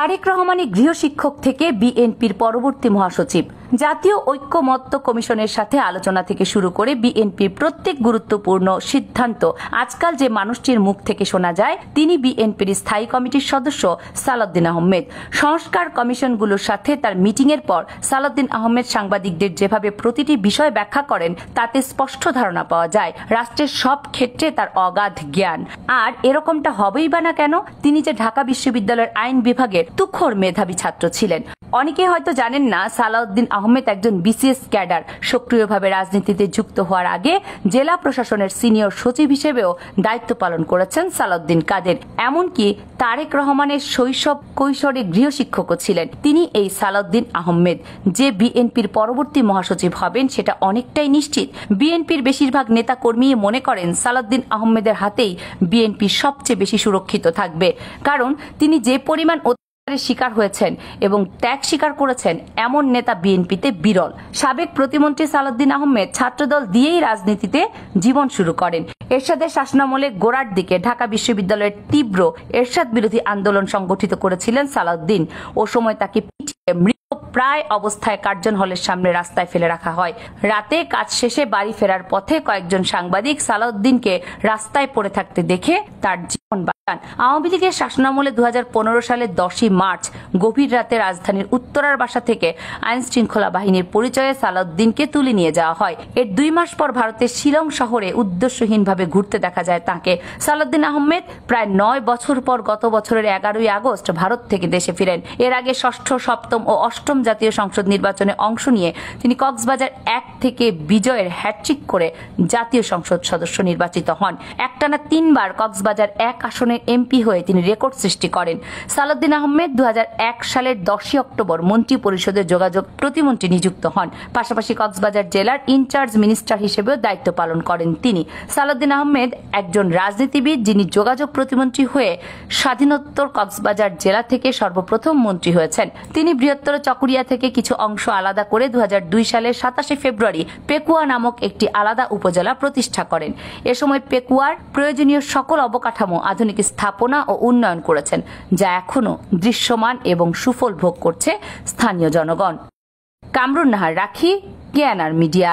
তারেক রহমানই গৃহশিক্ষক থেকে বিএনপির পরবর্তী মহাসচিব। জাতীয় ঐক্যমত্য কমিশনের সাথে আলোচনা থেকে শুরু করে বিএনপির প্রত্যেক গুরুত্বপূর্ণ সিদ্ধান্ত আজকাল যে মানুষটির মুখ থেকে শোনা যায় তিনি বিএনপির স্থায়ী কমিটির সদস্য সালাউদ্দিন আহমেদ। সংস্কার কমিশনগুলোর সাথে তার মিটিংয়ের পর সালাউদ্দিন আহমেদ সাংবাদিকদের যেভাবে প্রতিটি বিষয় ব্যাখ্যা করেন তাতে স্পষ্ট ধারণা পাওয়া যায় রাষ্ট্রের সব ক্ষেত্রে তার অগাধ জ্ঞান। আর এরকমটা হবেই বা না কেন, তিনি যে ঢাকা বিশ্ববিদ্যালয়ের আইন বিভাগের তুখোড় মেধাবী ছাত্র ছিলেন। অনেকে হয়তো জানেন না সালাউদ্দিন আহমেদ একজন বিসিএস ক্যাডার। সক্রিয়ভাবে রাজনীতিতে যুক্ত হওয়ার আগে জেলা প্রশাসনের সিনিয়র সচিব হিসেবেও দায়িত্ব পালন করেছেন সালাউদ্দিন কাদের। এমনকি তারেক রহমানের শৈশব কৈশোরে গৃহশিক্ষকও ছিলেন তিনি এই সালাউদ্দিন আহমেদ। যে বিএনপির পরবর্তী মহাসচিব হবেন সেটা অনেকটাই নিশ্চিত। বিএনপির বেশিরভাগ নেতা কর্মী মনে করেন সালাউদ্দিন আহমেদের হাতেই বিএনপি সবচেয়ে বেশি সুরক্ষিত থাকবে, কারণ তিনি যে পরিমাণ শিকার হয়েছেন এবং ত্যাগ স্বীকার করেছেন এমন নেতা বিএনপিতে বিরল। সাবেক প্রতিমন্ত্রী সালাউদ্দিন আহমেদ ছাত্রদল দিয়েই রাজনীতিতে জীবন শুরু করেন। এরশাদের শাসনামলে গোড়ার দিকে ঢাকা বিশ্ববিদ্যালয়ের তীব্র এরশাদ বিরোধী আন্দোলন সংগঠিত করেছিলেন সালাউদ্দিন। ও সময় তাকে পিটিয়ে প্রায় অবস্থায় কার্জন হলের সামনে রাস্তায় ফেলে রাখা হয়। রাতে কাজ শেষে বাড়ি ফেরার পথে কয়েকজন সাংবাদিক সালাউদ্দিনকে রাস্তায় পড়ে থাকতে দেখে তার জীবন বাঁচান। আওয়ামী লীগের শাসনামলে 2015 সালের 10 মার্চ গভীর রাতে রাজধানীর উত্তরার বাসা থেকে আইন শৃঙ্খলা বাহিনীর পরিচয়ে সালাউদ্দিনকে তুলে নিয়ে যাওয়া হয়। এর 2 মাস পর ভারতের শিলং শহরে উদ্দেশ্যহীনভাবে ঘুরতে দেখা যায় তাকে। সালাউদ্দিন আহমেদ প্রায় 9 বছর পর গত বছরের 11ই আগস্ট ভারত থেকে দেশে ফিরেন। এর আগে 6ষ্ঠ, 7ম ও 8ম জাতীয় সংসদ নির্বাচনে অংশ নিয়ে তিনি কক্সবাজার 1 থেকে বিজয়ের হ্যাট্রিক করে জাতীয় সংসদ সদস্য নির্বাচিত হন। একটানা 3 বার কক্সবাজার 1 আসনের এমপি হয়ে তিনি রেকর্ড সৃষ্টি করেন। সালাউদ্দিন আহমেদ 2001 সালের 10 অক্টোবর মন্ত্রী পরিষদের যোগাযোগ প্রতিমন্ত্রী নিযুক্ত হন। পাশাপাশি কক্সবাজার জেলার ইনচার্জ মিনিস্টার হিসেবেও দায়িত্ব পালন করেন তিনি। সালাউদ্দিন আহমেদ একজন রাজনীতিবিদ যিনি যোগাযোগ প্রতিমন্ত্রী হয়ে স্বাধীনোত্তর কক্সবাজার জেলা থেকে সর্বপ্রথম মন্ত্রী হয়েছেন। তিনি বৃহত্তর চকরিয়া থেকে কিছু অংশ আলাদা করে 2002 সালের 27 ফেব্রুয়ারি পেকুয়া নামক একটি আলাদা উপজেলা প্রতিষ্ঠা করেন। এ সময় পেকুয়ার প্রয়োজনীয় সকল অবকাঠামো, আধুনিক স্থাপনা ও উন্নয়ন করেছেন, যা এখনো দৃশ্যমান এবং সুফল ভোগ করছে স্থানীয় জনগণ। কামরুন নাহার রাখি, কেএনআর মিডিয়া।